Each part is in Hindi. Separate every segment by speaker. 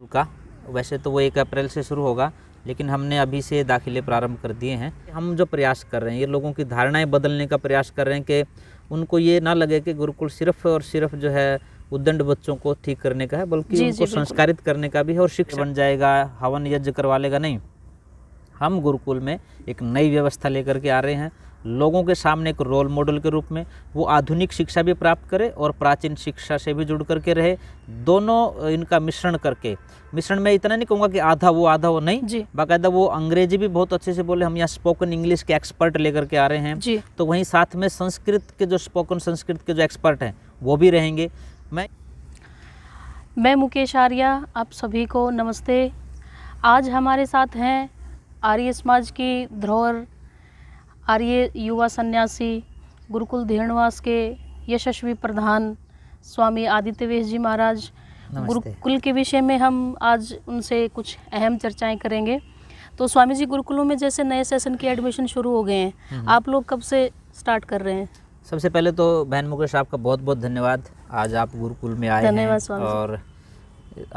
Speaker 1: का वैसे तो वो 1 अप्रैल से शुरू होगा, लेकिन हमने अभी से दाखिले प्रारंभ कर दिए हैं। हम जो प्रयास कर रहे हैं, ये लोगों की धारणाएं बदलने का प्रयास कर रहे हैं कि उनको ये ना लगे कि गुरुकुल सिर्फ और सिर्फ जो है उद्दंड बच्चों को ठीक करने का है, बल्कि उनको संस्कारित करने का भी है। और शिक्षक बन जाएगा, हवन यज्ञ करवा लेगा, नहीं। हम गुरुकुल में एक नई व्यवस्था लेकर के आ रहे हैं, लोगों के सामने एक रोल मॉडल के रूप में। वो आधुनिक शिक्षा भी प्राप्त करे और प्राचीन शिक्षा से भी जुड़ करके रहे, दोनों इनका मिश्रण करके। मिश्रण में इतना नहीं कहूँगा कि आधा वो नहीं, बाकायदा वो अंग्रेजी भी बहुत अच्छे से बोले। हम यहाँ स्पोकन इंग्लिश के एक्सपर्ट लेकर के आ रहे हैं, तो वहीं साथ में संस्कृत के जो स्पोकन संस्कृत के जो एक्सपर्ट हैं वो भी रहेंगे।
Speaker 2: मैं मुकेश आर्या, आप सभी को नमस्ते। आज हमारे साथ हैं आर्य समाज की धरोहर, आर्य युवा सन्यासी, गुरुकुल धेनुवास के यशस्वी प्रधान स्वामी आदित्यवेश जी महाराज। गुरुकुल के विषय में हम आज उनसे कुछ अहम चर्चाएं करेंगे। तो स्वामी जी, गुरुकुलों में जैसे नए सेशन की एडमिशन शुरू हो गए हैं, आप लोग कब से स्टार्ट कर रहे हैं?
Speaker 1: सबसे पहले तो बहन मुकेश, आपका बहुत बहुत धन्यवाद, आज आप गुरुकुल में आए हैं और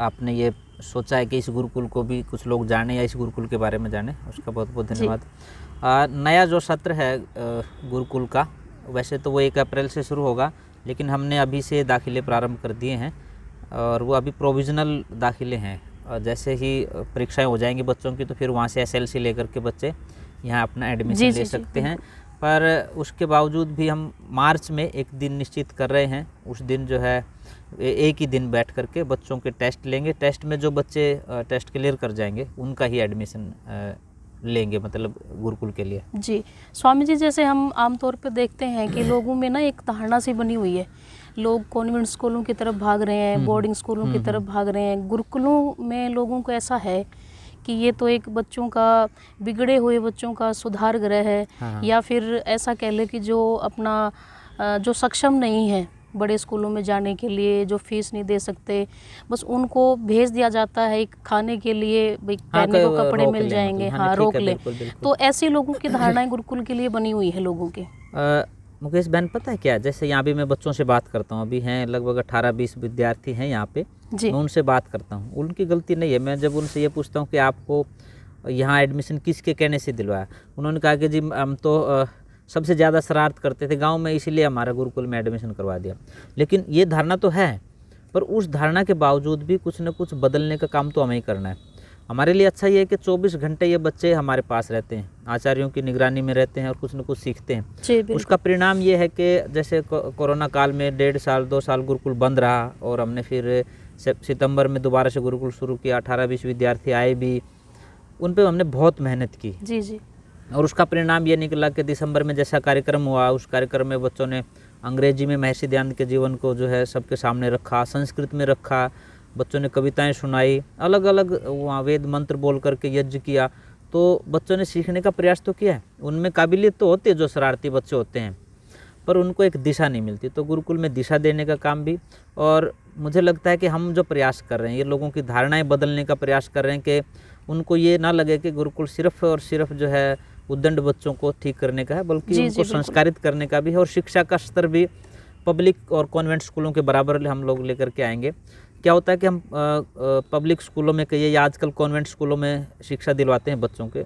Speaker 1: आपने ये सोचा है कि इस गुरुकुल को भी कुछ लोग जाने या इस गुरुकुल के बारे में जाने, उसका बहुत बहुत धन्यवाद। नया जो सत्र है गुरुकुल का, वैसे तो वो 1 अप्रैल से शुरू होगा, लेकिन हमने अभी से दाखिले प्रारंभ कर दिए हैं और वो अभी प्रोविज़नल दाखिले हैं। और जैसे ही परीक्षाएं हो जाएंगी बच्चों की, तो फिर वहाँ से SLC लेकर के बच्चे यहाँ अपना एडमिशन ले सकते हैं। पर उसके बावजूद भी हम मार्च में एक दिन निश्चित कर रहे हैं। उस दिन जो है एक ही दिन बैठ करके बच्चों के टेस्ट लेंगे। टेस्ट में जो बच्चे टेस्ट क्लियर कर जाएंगे उनका ही एडमिशन लेंगे, मतलब गुरुकुल के लिए।
Speaker 2: जी स्वामी जी, जैसे हम आमतौर पर देखते हैं कि लोगों में ना एक धारणा सी बनी हुई है, लोग कॉन्वेंट स्कूलों की तरफ भाग रहे हैं, बोर्डिंग स्कूलों की तरफ भाग रहे हैं। गुरुकुलों में लोगों को ऐसा है कि ये तो एक बच्चों का, बिगड़े हुए बच्चों का सुधार गृह है। या फिर ऐसा कह ले कि जो अपना जो सक्षम नहीं है बड़े स्कूलों में जाने के लिए, जो फीस नहीं दे सकते, बस उनको भेज दिया जाता है एक खाने के लिए, भाई पहनने को कपड़े मिल जाएंगे, रोक ले। तो ऐसे लोगों की धारणाएं गुरुकुल के लिए बनी हुई है लोगों के।
Speaker 1: मुकेश बहन, पता है क्या, जैसे यहाँ भी मैं बच्चों से बात करता हूँ, अभी हैं लगभग 18-20 विद्यार्थी हैं यहाँ पे, मैं उनसे बात करता हूँ, उनकी गलती नहीं है। मैं जब उनसे ये पूछता हूँ कि आपको यहाँ एडमिशन किसके कहने से दिलवाया, उन्होंने कहा कि जी हम तो सबसे ज़्यादा शरारत करते थे गांव में, इसीलिए हमारा गुरुकुल में एडमिशन करवा दिया। लेकिन ये धारणा तो है, पर उस धारणा के बावजूद भी कुछ न कुछ बदलने का काम तो हमें ही करना है। हमारे लिए अच्छा ये है कि 24 घंटे ये बच्चे हमारे पास रहते हैं, आचार्यों की निगरानी में रहते हैं और कुछ न कुछ सीखते हैं। उसका परिणाम ये है कि जैसे कोरोना काल में 1.5 साल 2 साल गुरुकुल बंद रहा और हमने फिर सितंबर में दोबारा से गुरुकुल शुरू किया। 18-20 विद्यार्थी आए भी, उन पर हमने बहुत मेहनत की।
Speaker 2: जी।
Speaker 1: और उसका परिणाम ये निकला कि दिसंबर में जैसा कार्यक्रम हुआ, उस कार्यक्रम में बच्चों ने अंग्रेजी में महर्षि दयानंद के जीवन को जो है सबके सामने रखा, संस्कृत में रखा, बच्चों ने कविताएं सुनाई, अलग अलग वहाँ वेद मंत्र बोल करके यज्ञ किया। तो बच्चों ने सीखने का प्रयास तो किया है, उनमें काबिलियत तो होती है जो शरारती बच्चे होते हैं, पर उनको एक दिशा नहीं मिलती। तो गुरुकुल में दिशा देने का काम भी, और मुझे लगता है कि हम जो प्रयास कर रहे हैं, ये लोगों की धारणाएं बदलने का प्रयास कर रहे हैं कि उनको ये ना लगे कि गुरुकुल सिर्फ और सिर्फ जो है उद्दंड बच्चों को ठीक करने का है, बल्कि उनको संस्कारित करने का भी है। और शिक्षा का स्तर भी पब्लिक और कॉन्वेंट स्कूलों के बराबर हम लोग लेकर के आएंगे। क्या होता है कि हम पब्लिक स्कूलों में कहिए या आजकल कॉन्वेंट स्कूलों में शिक्षा दिलवाते हैं बच्चों के,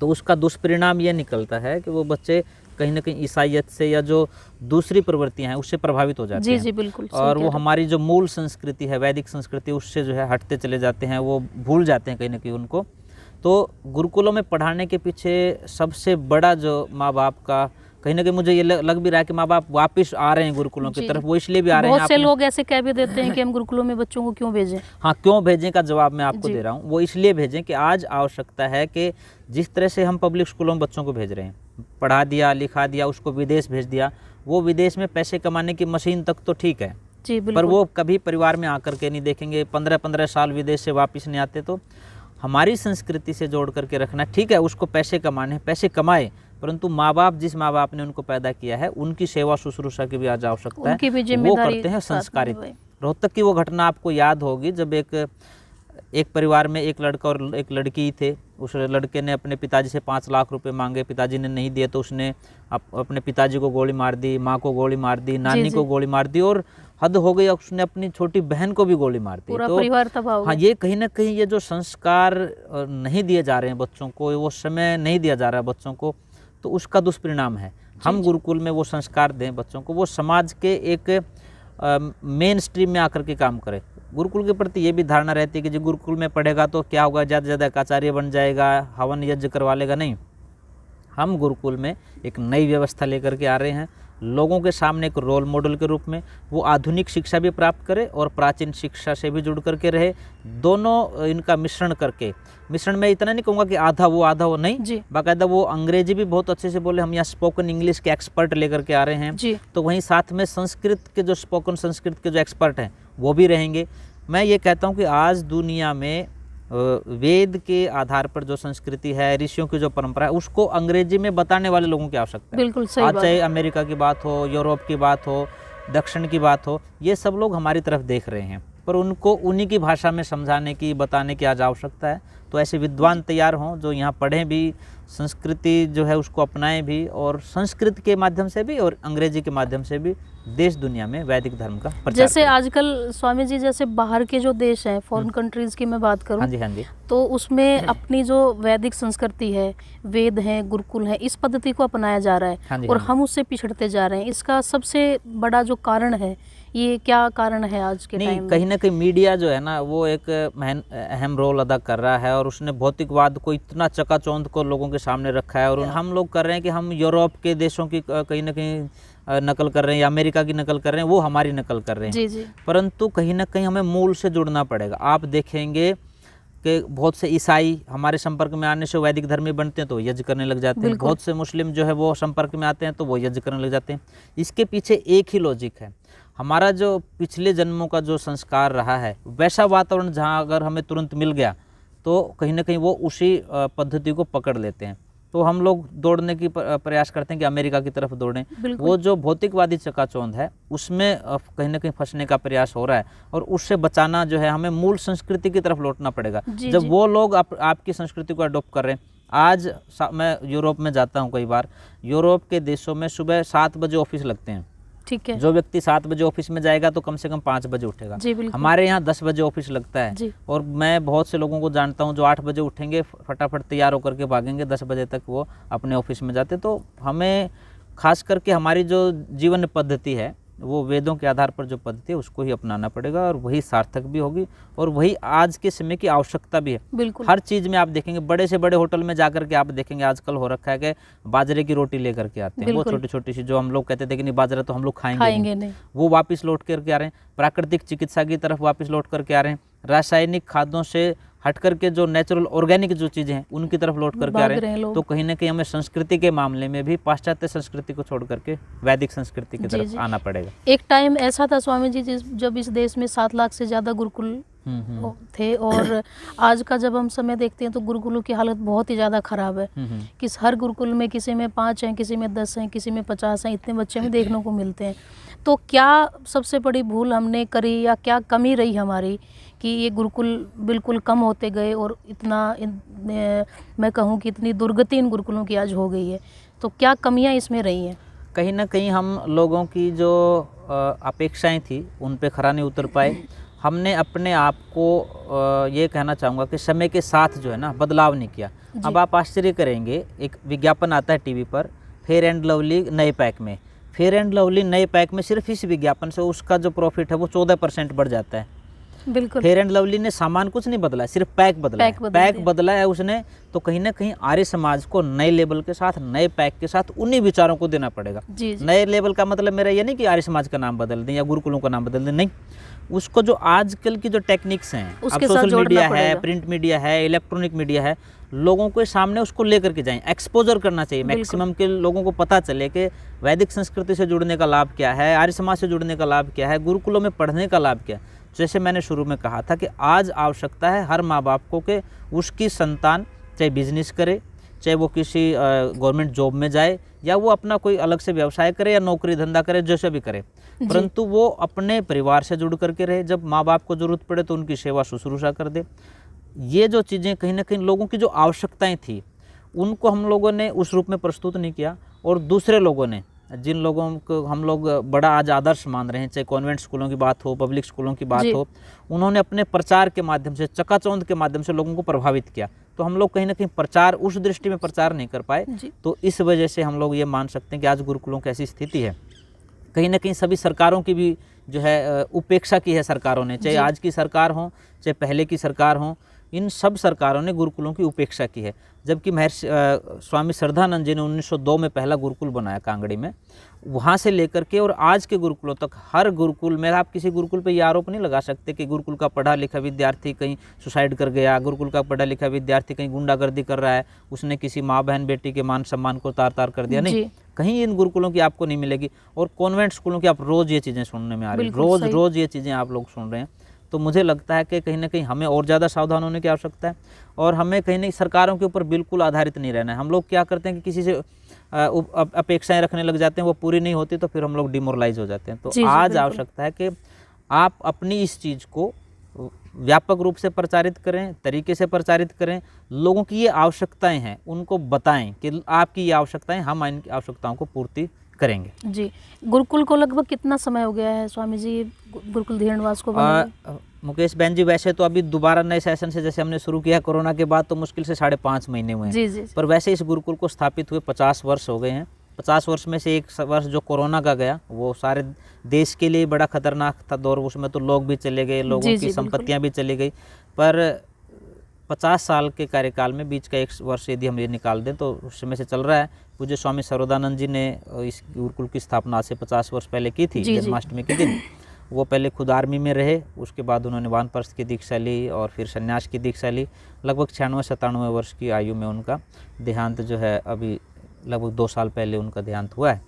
Speaker 1: तो उसका दुष्परिणाम ये निकलता है कि वो बच्चे कहीं ना कहीं ईसाइयत से या जो दूसरी प्रवृत्तियां हैं उससे प्रभावित हो जाते हैं।
Speaker 2: जी बिल्कुल।
Speaker 1: और वो हमारी जो मूल संस्कृति है, वैदिक संस्कृति, उससे जो है हटते चले जाते हैं, वो भूल जाते हैं कहीं ना कहीं उनको। तो गुरुकुलों में पढ़ाने के पीछे सबसे बड़ा जो माँ बाप का, कहीं ना कहीं मुझे ये लग भी रहा है कि माँ बाप वापस आ रहे हैं गुरुकुलों की तरफ, वो इसलिए भी आ रहे हैं।
Speaker 2: बहुत से लोग ऐसे कह भी देते हैं कि हम गुरुकुलों में बच्चों को क्यों भेजें।
Speaker 1: हाँ, क्यों भेजें का जवाब मैं आपको दे रहा हूँ। वो इसलिए भेजें कि आज आवश्यकता है कि जिस तरह से हम पब्लिक स्कूलों में बच्चों को भेज रहे हैं, पढ़ा दिया, लिखा दिया, उसको विदेश भेज दिया, वो विदेश में पैसे कमाने की मशीन तक तो ठीक है, पर वो कभी परिवार में आकर के नहीं देखेंगे। 15-15 साल विदेश से वापस नहीं आते। तो हमारी संस्कृति से जोड़ करके रखना, ठीक है उसको पैसे कमाने, पैसे कमाए, परंतु माँ बाप, जिस माँ बाप ने उनको पैदा किया है, उनकी सेवा शुश्रूषा की भी आज आवश्यकता है, वो करते हैं संस्कारित। रोहतक की वो घटना आपको याद होगी, जब एक परिवार में एक लड़का और एक लड़की थे। उस लड़के ने अपने पिताजी से 5 लाख रुपए मांगे, पिताजी ने नहीं दिए तो उसने अपने पिताजी को गोली मार दी, माँ को गोली मार दी, नानी को गोली मार दी, और हद हो गई, उसने अपनी छोटी बहन को भी गोली मार दी।
Speaker 2: पूरा
Speaker 1: तो
Speaker 2: परिवार तबाह हो
Speaker 1: हाँ,
Speaker 2: गया।
Speaker 1: ये कहीं ना कहीं ये जो संस्कार नहीं दिए जा रहे हैं बच्चों को, वो समय नहीं दिया जा रहा है बच्चों को, तो उसका दुष्परिणाम है। हम गुरुकुल में वो संस्कार दें बच्चों को, वो समाज के एक मेन स्ट्रीम में आकर के काम करें। गुरुकुल के प्रति ये भी धारणा रहती है कि जो गुरुकुल में पढ़ेगा तो क्या होगा, ज़्यादा से ज़्यादा एक आचार्य बन जाएगा, हवन यज्ञ करवा लेगा। नहीं, हम गुरुकुल में एक नई व्यवस्था लेकर के आ रहे हैं, लोगों के सामने एक रोल मॉडल के रूप में। वो आधुनिक शिक्षा भी प्राप्त करे और प्राचीन शिक्षा से भी जुड़ करके रहे, दोनों इनका मिश्रण करके। मिश्रण में इतना नहीं कहूँगा कि आधा वो नहीं, बाकायदा वो अंग्रेजी भी बहुत अच्छे से बोले। हम यहाँ स्पोकन इंग्लिश के एक्सपर्ट लेकर के आ रहे हैं, तो वहीं साथ में संस्कृत के जो स्पोकन संस्कृत के जो एक्सपर्ट हैं वो भी रहेंगे। मैं ये कहता हूँ कि आज दुनिया में वेद के आधार पर जो संस्कृति है, ऋषियों की जो परंपरा है, उसको अंग्रेजी में बताने वाले लोगों की आवश्यकता है।
Speaker 2: बिल्कुल सही
Speaker 1: आज
Speaker 2: बात।
Speaker 1: चाहे अमेरिका की बात हो, यूरोप की बात हो, दक्षिण की बात हो, ये सब लोग हमारी तरफ देख रहे हैं, पर उनको उन्हीं की भाषा में समझाने की, बताने की आज आवश्यकता है। तो ऐसे विद्वान तैयार हों जो यहाँ पढ़ें भी, संस्कृति जो है उसको अपनाएं भी, और संस्कृत के माध्यम से भी और अंग्रेजी के माध्यम से भी देश दुनिया में वैदिक धर्म का प्रचार
Speaker 2: जैसे
Speaker 1: करें।
Speaker 2: आजकल स्वामी जी, जैसे बाहर के जो देश हैं, फॉरेन कंट्रीज की मैं बात करूं,
Speaker 1: हाँ जी, हाँ जी।
Speaker 2: तो उसमें अपनी जो वैदिक संस्कृति है, वेद है, गुरुकुल है, इस पद्धति को अपनाया जा रहा है।
Speaker 1: हाँ जी,
Speaker 2: और
Speaker 1: हाँ जी।
Speaker 2: हम उससे पिछड़ते जा रहे हैं। इसका सबसे बड़ा जो कारण है, ये क्या कारण है आज के टाइम
Speaker 1: नहीं,
Speaker 2: में?
Speaker 1: कहीं ना कहीं मीडिया जो है ना, वो एक अहम रोल अदा कर रहा है, और उसने भौतिकवाद को इतना चकाचौंध को लोगों के सामने रखा है। और हम लोग कर रहे हैं कि हम यूरोप के देशों की कहीं ना कहीं नकल कर रहे हैं, या अमेरिका की नकल कर रहे हैं, वो हमारी नकल कर रहे हैं।
Speaker 2: जी जी।
Speaker 1: परंतु कहीं ना कहीं हमें मूल से जुड़ना पड़ेगा। आप देखेंगे कि बहुत से ईसाई हमारे संपर्क में आने से वैदिक धर्मी बनते हैं तो यज्ञ करने लग जाते हैं। बहुत से मुस्लिम जो है वो संपर्क में आते हैं तो वो यज्ञ करने लग जाते हैं। इसके पीछे एक ही लॉजिक है, हमारा जो पिछले जन्मों का जो संस्कार रहा है, वैसा वातावरण जहाँ अगर हमें तुरंत मिल गया तो कहीं ना कहीं वो उसी पद्धति को पकड़ लेते हैं। तो हम लोग दौड़ने की प्रयास करते हैं कि अमेरिका की तरफ दौड़ें। वो जो भौतिकवादी चकाचौंध है उसमें कहीं ना कहीं फंसने का प्रयास हो रहा है, और उससे बचाना जो है, हमें मूल संस्कृति की तरफ लौटना पड़ेगा। जब वो लोग आपकी संस्कृति को अडॉप्ट कर रहे हैं। आज मैं यूरोप में जाता हूँ कई बार, यूरोप के देशों में सुबह 7 बजे ऑफिस लगते हैं।
Speaker 2: ठीक है।
Speaker 1: जो व्यक्ति 7 बजे ऑफिस में जाएगा तो कम से कम 5 बजे उठेगा। हमारे यहाँ 10 बजे ऑफिस लगता है, और मैं बहुत से लोगों को जानता हूँ जो 8 बजे उठेंगे, फटाफट तैयार होकर के भागेंगे, 10 बजे तक वो अपने ऑफिस में जाते। तो हमें खास करके हमारी जो जीवन पद्धति है, वो वेदों के आधार पर जो पद्धति है उसको ही अपनाना पड़ेगा, और वही सार्थक भी होगी, और वही आज के समय की आवश्यकता भी है।
Speaker 2: बिल्कुल।
Speaker 1: हर चीज़ में आप देखेंगे, बड़े से बड़े होटल में जाकर के आप देखेंगे आजकल हो रखा है कि बाजरे की रोटी लेकर के आते हैं। वो छोटी छोटी सी, जो हम लोग कहते थे कि नहीं बाजरा तो हम लोग खाएंगे नहीं, वो वापस लौट करके आ रहे हैं। प्राकृतिक चिकित्सा की तरफ वापस लौट करके आ रहे हैं। रासायनिक खाद्यों से हट करके जो नेचुरल ऑर्गेनिक जो चीज़ें हैं उनकी तरफ लौट करके आ रहे हैं। तो कहीं ना कहीं हमें संस्कृति के मामले में भी पाश्चात्य संस्कृति को छोड़ करके वैदिक संस्कृति की तरफ आना पड़ेगा।
Speaker 2: एक टाइम ऐसा था स्वामी जी जब इस देश में 7 लाख से ज़्यादा गुरुकुल थे, और आज का जब हम समय देखते हैं तो गुरुकुलों की हालत बहुत ही ज़्यादा ख़राब है। किस हर गुरुकुल में किसी में 5 हैं, किसी में 10 हैं, किसी में 50 हैं, इतने बच्चे हमें देखने को मिलते हैं। तो क्या सबसे बड़ी भूल हमने करी, या क्या कमी रही हमारी कि ये गुरुकुल बिल्कुल कम होते गए, और मैं कहूँ कि इतनी दुर्गति इन गुरुकुलों की आज हो गई है? तो क्या कमियाँ इसमें रही हैं?
Speaker 1: कहीं ना कहीं हम लोगों की जो अपेक्षाएं थी उन पे खरा नहीं उतर पाए। हमने अपने आप को ये कहना चाहूँगा कि समय के साथ जो है ना बदलाव नहीं किया। अब आप आश्चर्य करेंगे, एक विज्ञापन आता है टीवी पर, फेयर एंड लवली नए पैक में। फेयर एंड लवली नए पैक में सिर्फ इस विज्ञापन से उसका जो प्रॉफिट है वो 14% बढ़ जाता है।
Speaker 2: बिल्कुल।
Speaker 1: फेयर एंड लवली ने सामान कुछ नहीं बदला, सिर्फ पैक बदला है। पैक बदला है उसने। तो कहीं ना कहीं आर्य समाज को नए लेबल के साथ, नए पैक के साथ उन्हीं विचारों को देना पड़ेगा। नए लेबल का मतलब मेरा ये नहीं कि आर्य समाज का नाम बदल दें या गुरुकुलों का नाम बदल दें, नहीं। उसको जो आजकल की जो टेक्निक्स हैं, अब सोशल मीडिया है, प्रिंट मीडिया है, इलेक्ट्रॉनिक मीडिया है, लोगों के सामने उसको लेकर के जाएं, एक्सपोजर करना चाहिए। मैक्सिमम के लोगों को पता चले कि वैदिक संस्कृति से जुड़ने का लाभ क्या है, आर्य समाज से जुड़ने का लाभ क्या है, गुरुकुलों में पढ़ने का लाभ क्या है। जैसे मैंने शुरू में कहा था कि आज आवश्यकता है हर माँ बाप को कि उसकी संतान चाहे बिजनेस करे, चाहे वो किसी गवर्नमेंट जॉब में जाए, या वो अपना कोई अलग से व्यवसाय करे या नौकरी धंधा करे, जैसे भी करे, परंतु वो अपने परिवार से जुड़ करके रहे। जब माँ बाप को जरूरत पड़े तो उनकी सेवा शुश्रूषा कर दे। ये जो चीज़ें कहीं ना कहीं लोगों की जो आवश्यकताएं थी उनको हम लोगों ने उस रूप में प्रस्तुत नहीं किया, और दूसरे लोगों ने जिन लोगों को हम लोग बड़ा आज आदर्श मान रहे हैं, चाहे कॉन्वेंट स्कूलों की बात हो, पब्लिक स्कूलों की बात
Speaker 2: जी।
Speaker 1: हो, उन्होंने अपने प्रचार के माध्यम से, चकाचौंध के माध्यम से लोगों को प्रभावित किया। तो हम लोग कहीं ना कहीं प्रचार, उस दृष्टि में प्रचार नहीं कर पाए।
Speaker 2: जी।
Speaker 1: तो इस वजह से हम लोग ये मान सकते हैं कि आज गुरुकुलों की ऐसी स्थिति है। कहीं ना कहीं सभी सरकारों की भी जो है उपेक्षा की है सरकारों ने, चाहे
Speaker 2: जी।
Speaker 1: आज की सरकार हो, चाहे पहले की सरकार हो, इन सब सरकारों ने गुरुकुलों की उपेक्षा की है। जबकि महर्षि स्वामी श्रद्धानंद जी ने 1902 में पहला गुरुकुल बनाया कांगड़ी में, वहाँ से लेकर के और आज के गुरुकुलों तक, हर गुरुकुल में आप किसी गुरुकुल पे ये आरोप नहीं लगा सकते कि गुरुकुल का पढ़ा लिखा विद्यार्थी कहीं सुसाइड कर गया, गुरुकुल का पढ़ा लिखा विद्यार्थी कहीं गुंडागर्दी कर रहा है, उसने किसी माँ बहन बेटी के मान सम्मान को तार तार कर दिया। नहीं,
Speaker 2: जी।
Speaker 1: कहीं इन गुरुकुलों की आपको नहीं मिलेगी। और कॉन्वेंट स्कूलों की आप रोज़ ये चीज़ें सुनने में आ रही है,
Speaker 2: बिल्कुल
Speaker 1: रोज़
Speaker 2: सही।
Speaker 1: रोज़ ये चीज़ें आप लोग सुन रहे हैं। तो मुझे लगता है कि कहीं ना कहीं हमें और ज़्यादा सावधान होने की आवश्यकता है, और हमें कहीं ना कहीं सरकारों के ऊपर बिल्कुल आधारित नहीं रहना है। हम लोग क्या करते हैं कि किसी से अपेक्षाएं रखने लग जाते हैं, वो पूरी नहीं होती तो फिर हम लोग डिमोरलाइज हो जाते हैं। तो
Speaker 2: जी, जी,
Speaker 1: आज
Speaker 2: बिल्कुल।
Speaker 1: आवश्यकता है कि आप अपनी इस चीज़ को व्यापक रूप से प्रचारित करें, तरीके से प्रचारित करें, लोगों की ये आवश्यकताएं हैं उनको बताएं कि आपकी ये आवश्यकताएं, हम इन आवश्यकताओं को पूर्ति करेंगे।
Speaker 2: जी। गुरुकुल को लगभग कितना समय हो गया है स्वामी जी, गुरुकुल धीरनवास को बने हुए?
Speaker 1: मुकेश बहन जी, वैसे तो अभी दोबारा नए सेशन से जैसे हमने शुरू किया कोरोना के बाद, तो मुश्किल से 5.5 महीने हुए हैं।
Speaker 2: जी, जी।
Speaker 1: पर वैसे इस गुरुकुल को स्थापित हुए 50 वर्ष हो गए हैं। 50 वर्ष में से एक वर्ष जो कोरोना का गया, वो सारे देश के लिए बड़ा खतरनाक था दौर। उसमें तो लोग भी चले गए, लोगों
Speaker 2: जी, जी,
Speaker 1: की
Speaker 2: बिल्कुल।
Speaker 1: संपत्तियां भी चली गई। पर 50 साल के कार्यकाल में बीच का एक वर्ष यदि हम ये निकाल दें तो उस समय से चल रहा है। पूज्य स्वामी सर्वदानंद जी ने इस गुरुकुल की स्थापना से 50 वर्ष पहले की थी,
Speaker 2: जी, जी।
Speaker 1: जन्माष्टमी के दिन। वो पहले खुद आर्मी में रहे, उसके बाद उन्होंने वानप्रस्थ की दीक्षा ली और फिर सन्यास की दीक्षा ली। लगभग 96-97 वर्ष की आयु में उनका देहांत जो है, अभी लगभग 2 साल पहले उनका देहांत हुआ है।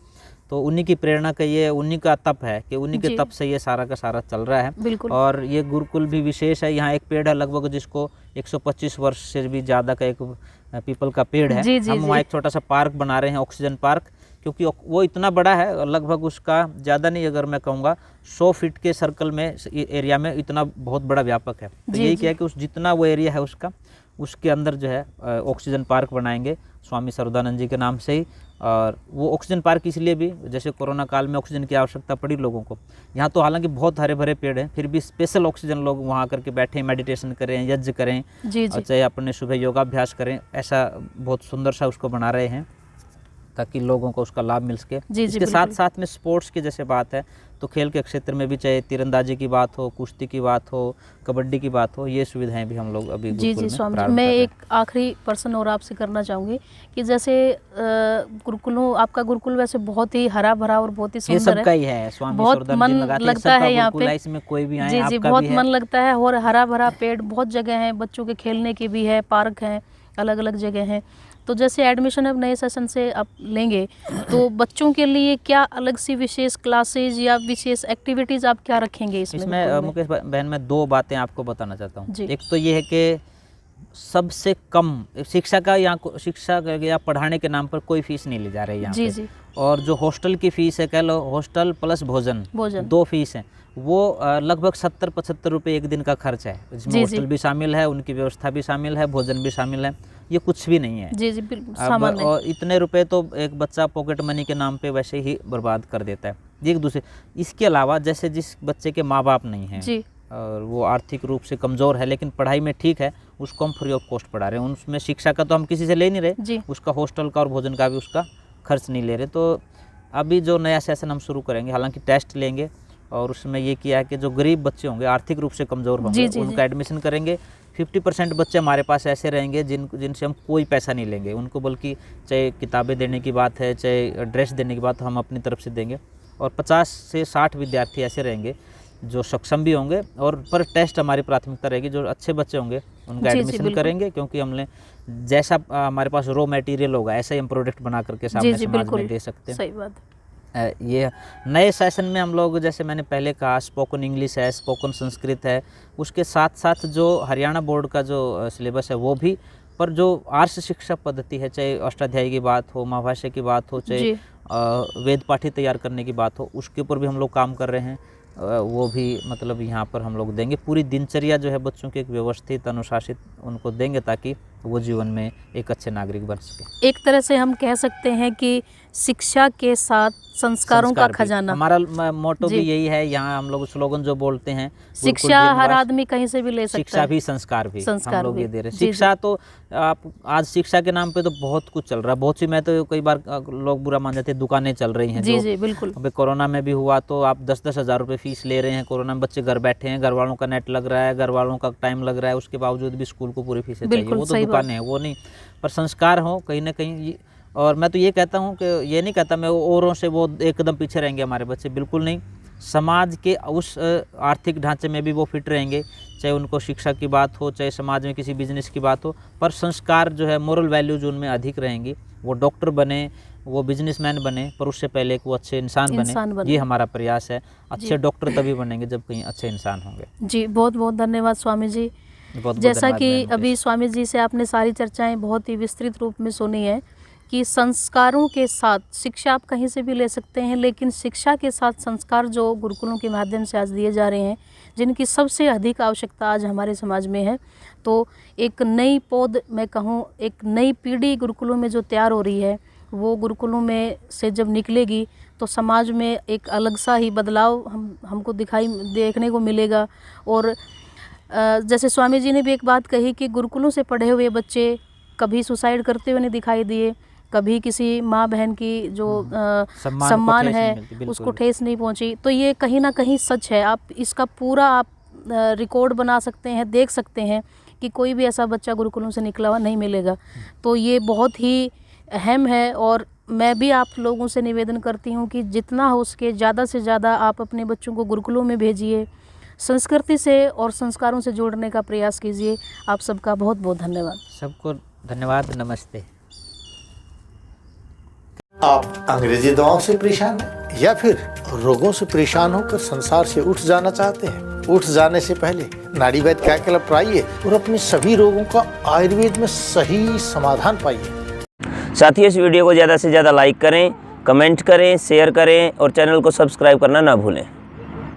Speaker 1: तो उन्हीं की प्रेरणा का, ये उन्हीं का तप है कि उन्हीं के
Speaker 2: जी।
Speaker 1: तप से ये सारा का सारा चल रहा है।
Speaker 2: बिल्कुल।
Speaker 1: और ये गुरुकुल भी विशेष है। यहाँ एक पेड़ है लगभग जिसको 125 वर्ष से भी ज़्यादा का एक पीपल का पेड़ है।
Speaker 2: जी, जी,
Speaker 1: हम वहाँ
Speaker 2: जी।
Speaker 1: एक छोटा सा पार्क बना रहे हैं, ऑक्सीजन पार्क, क्योंकि वो इतना बड़ा है, लगभग उसका ज़्यादा नहीं, अगर मैं कहूँगा 100 फीट के सर्कल में, एरिया में इतना बहुत बड़ा व्यापक है। तो
Speaker 2: जी,
Speaker 1: यही
Speaker 2: जी।
Speaker 1: क्या है कि उस जितना वो एरिया है उसके अंदर जो है ऑक्सीजन पार्क बनाएंगे स्वामी सर्वदानंद जी के नाम से ही। और वो ऑक्सीजन पार्क इसलिए भी, जैसे कोरोना काल में ऑक्सीजन की आवश्यकता पड़ी लोगों को, यहाँ तो हालांकि बहुत हरे भरे पेड़ हैं, फिर भी स्पेशल ऑक्सीजन लोग वहाँ करके बैठें, मेडिटेशन करें, यज्ञ करें,
Speaker 2: जी,
Speaker 1: और
Speaker 2: जी।
Speaker 1: चाहे अपने सुबह योगाभ्यास करें। ऐसा बहुत सुंदर सा उसको बना रहे हैं ताकि लोगों को उसका लाभ मिल सके।
Speaker 2: जी,
Speaker 1: इसके साथ
Speaker 2: बिल्कुल।
Speaker 1: साथ में स्पोर्ट्स की जैसे बात है, तो खेल के क्षेत्र में भी, चाहे तीरंदाजी की बात हो, कुश्ती की बात हो, कबड्डी की बात हो, ये सुविधाएं भी हम लोग अभी
Speaker 2: जी,
Speaker 1: गुरुकुल
Speaker 2: जी
Speaker 1: में
Speaker 2: स्वामी जी,
Speaker 1: प्रारंभ
Speaker 2: मैं
Speaker 1: कर रहे हैं।
Speaker 2: एक आखिरी प्रश्न और आपसे करना चाहूँगी कि जैसे गुरुकुलों, आपका गुरुकुल वैसे बहुत ही हरा भरा और बहुत ही
Speaker 1: ये
Speaker 2: सुंदर
Speaker 1: सबका
Speaker 2: है।
Speaker 1: ही है, स्वामी
Speaker 2: बहुत
Speaker 1: सर्वदानंद जी
Speaker 2: मन
Speaker 1: लगाते हैं,
Speaker 2: लगता
Speaker 1: सबका
Speaker 2: है यहाँ
Speaker 1: गुरुकुल
Speaker 2: पे।
Speaker 1: है, इसमें कोई भी आए,
Speaker 2: जी, जी,
Speaker 1: आपका
Speaker 2: बहुत
Speaker 1: भी है।
Speaker 2: मन लगता है, और हरा भरा पेड़, बहुत जगह है, बच्चों के खेलने की भी है, पार्क हैं, अलग अलग जगह हैं। तो जैसे एडमिशन अब नए सेशन से आप लेंगे, तो बच्चों के लिए क्या अलग सी विशेष क्लासेज या विशेष एक्टिविटीज़ आप क्या रखेंगे इसमें
Speaker 1: इसमें
Speaker 2: गुरुकुल में?
Speaker 1: मुकेश बहन, मैं 2 बातें आपको बताना चाहता हूँ।
Speaker 2: जी।
Speaker 1: एक तो ये है कि सबसे कम शिक्षा का, यहाँ शिक्षा या पढ़ाने के नाम पर कोई फीस नहीं ली जा रही है यहाँ
Speaker 2: जी,
Speaker 1: पे।
Speaker 2: जी।
Speaker 1: और जो हॉस्टल की फ़ीस है, कह लो हॉस्टल प्लस भोजन,
Speaker 2: भोजन।
Speaker 1: 2 फीस हैं, वो लगभग 70-75 रुपये एक दिन का खर्च है। इसमें
Speaker 2: जी,
Speaker 1: हॉस्टल
Speaker 2: जी।
Speaker 1: भी शामिल है, उनकी व्यवस्था भी शामिल है, भोजन भी शामिल है, ये कुछ भी नहीं है।
Speaker 2: जी, जी, बिल्कुल
Speaker 1: अब
Speaker 2: सामान्य।
Speaker 1: और इतने रुपए तो एक बच्चा पॉकेट मनी के नाम पे वैसे ही बर्बाद कर देता है। एक दूसरे, इसके अलावा जैसे जिस बच्चे के माँ बाप नहीं हैं
Speaker 2: जी।
Speaker 1: और वो आर्थिक रूप से कमज़ोर है लेकिन पढ़ाई में ठीक है, उसको हम फ्री ऑफ कॉस्ट पढ़ा रहे हैं। उसमें शिक्षा का तो हम किसी से ले नहीं रहे,
Speaker 2: जी।
Speaker 1: उसका हॉस्टल का और भोजन का भी उसका खर्च नहीं ले रहे। तो अभी जो नया सेशन हम शुरू करेंगे, हालांकि टेस्ट लेंगे, और उसमें ये किया है कि जो गरीब बच्चे होंगे, आर्थिक रूप से कमज़ोर होंगे,
Speaker 2: जी, जी,
Speaker 1: उनका
Speaker 2: जी।
Speaker 1: एडमिशन करेंगे। 50% बच्चे हमारे पास ऐसे रहेंगे जिनसे हम कोई पैसा नहीं लेंगे उनको, बल्कि चाहे किताबें देने की बात है, चाहे ड्रेस देने की बात, हम अपनी तरफ से देंगे। और 50 से 60 विद्यार्थी ऐसे रहेंगे जो सक्षम भी होंगे, और पर टेस्ट हमारी प्राथमिकता रहेगी। जो अच्छे बच्चे होंगे उनका
Speaker 2: जी, जी,
Speaker 1: एडमिशन
Speaker 2: बिल्कुल।
Speaker 1: करेंगे, क्योंकि हमने जैसा हमारे पास रॉ मटेरियल होगा, ऐसा ही हम प्रोडक्ट बना करके
Speaker 2: जी,
Speaker 1: सामने
Speaker 2: जी,
Speaker 1: समाज
Speaker 2: बिल्कुल
Speaker 1: में दे सकते हैं।
Speaker 2: सही बात है।
Speaker 1: ये नए सेशन में हम लोग, जैसे मैंने पहले कहा, स्पोकन इंग्लिश है, स्पोकन संस्कृत है, उसके साथ साथ जो हरियाणा बोर्ड का जो सिलेबस है वो भी, पर जो आर्ष शिक्षा पद्धति है, चाहे अष्टाध्यायी की बात हो, महाभाष्य की बात हो, चाहे
Speaker 2: जी।
Speaker 1: वेद पाठी तैयार करने की बात हो, उसके ऊपर भी हम लोग काम कर रहे हैं। वो भी मतलब यहाँ पर हम लोग देंगे। पूरी दिनचर्या जो है बच्चों की एक व्यवस्थित, अनुशासित उनको देंगे, ताकि वो जीवन में एक अच्छे नागरिक बन सके।
Speaker 2: एक तरह से हम कह सकते हैं कि शिक्षा के साथ संस्कारों का
Speaker 1: संस्कार भी।
Speaker 2: खजाना।
Speaker 1: हमारा मोटो
Speaker 2: जी।
Speaker 1: भी यही है, यहाँ हम लोग स्लोगन जो बोलते हैं,
Speaker 2: शिक्षा हर आदमी कहीं से भी ले सकता
Speaker 1: शिक्षा
Speaker 2: है।
Speaker 1: भी संस्कार भी,
Speaker 2: संस्कार
Speaker 1: हम लोग
Speaker 2: भी।
Speaker 1: ये दे रहे हैं।
Speaker 2: जी,
Speaker 1: शिक्षा तो आप आज शिक्षा के नाम पे तो बहुत कुछ चल रहा है, बहुत सी, मैं तो कई बार लोग बुरा मान जाते हैं, दुकानें चल रही हैं।
Speaker 2: जी
Speaker 1: जो
Speaker 2: जी बिल्कुल।
Speaker 1: अभी कोरोना में भी हुआ तो आप 10-10 हज़ार रुपये फीस ले रहे हैं। कोरोना में बच्चे घर बैठे हैं, घर वालों का नेट लग रहा है, घर वालों का टाइम लग रहा है, उसके बावजूद भी स्कूल को पूरी फीसें चाहिए।
Speaker 2: बिल्कुल
Speaker 1: वो तो
Speaker 2: सही बात।
Speaker 1: दुकानें हैं, वो नहीं, पर संस्कार हो कहीं ना कहीं। और मैं तो ये कहता हूँ कि ये नहीं कहता मैं औरों से वो एकदम पीछे रहेंगे हमारे बच्चे, बिल्कुल नहीं। समाज के उस आर्थिक ढांचे में भी वो फिट रहेंगे, चाहे उनको शिक्षा की बात हो, चाहे समाज में किसी बिजनेस की बात हो, पर संस्कार जो है, मोरल वैल्यूज उनमें अधिक रहेंगी। वो डॉक्टर बने, वो बिजनेसमैन बने, पर उससे पहले वो अच्छे इंसान बने। ये हमारा प्रयास है। अच्छे डॉक्टर तभी बनेंगे जब कहीं अच्छे इंसान होंगे।
Speaker 2: जी बहुत बहुत धन्यवाद स्वामी जी।
Speaker 1: बहुत
Speaker 2: जैसा कि अभी स्वामी जी से आपने सारी चर्चाएं बहुत ही विस्तृत रूप में सुनी है कि संस्कारों के साथ शिक्षा आप कहीं से भी ले सकते हैं, लेकिन शिक्षा के साथ संस्कार जो गुरुकुलों के माध्यम से आज दिए जा रहे हैं, जिनकी सबसे अधिक आवश्यकता आज हमारे समाज में है, तो एक नई पौध, मैं कहूँ एक नई पीढ़ी गुरुकुलों में जो तैयार हो रही है, वो गुरुकुलों में से जब निकलेगी तो समाज में एक अलग सा ही बदलाव हमको देखने को मिलेगा। और जैसे स्वामी जी ने भी एक बात कही कि गुरुकुलों से पढ़े हुए बच्चे कभी सुसाइड करते हुए नहीं दिखाई दिए, कभी किसी माँ बहन की जो सम्मान है उसको ठेस नहीं पहुंची। तो ये कहीं ना कहीं सच है। आप इसका पूरा आप रिकॉर्ड बना सकते हैं, देख सकते हैं कि कोई भी ऐसा बच्चा गुरुकुलों से निकला हुआ नहीं मिलेगा। तो ये बहुत ही अहम है। और मैं भी आप लोगों से निवेदन करती हूँ कि जितना हो सके ज़्यादा से ज़्यादा आप अपने बच्चों को गुरुकुलों में भेजिए, संस्कृति से और संस्कारों से जोड़ने का प्रयास कीजिए। आप सबका बहुत बहुत धन्यवाद।
Speaker 1: सबको धन्यवाद, नमस्ते।
Speaker 3: आप अंग्रेजी दवाओं से परेशान हैं या फिर रोगों से परेशान होकर संसार से उठ जाना चाहते हैं? उठ जाने से पहले नाड़ीवैद क्या क्लब पर आइए और अपने सभी रोगों का आयुर्वेद में सही समाधान पाइए।
Speaker 4: साथियों, इस वीडियो को ज़्यादा से ज़्यादा लाइक करें, कमेंट करें, शेयर करें और चैनल को सब्सक्राइब करना ना भूलें।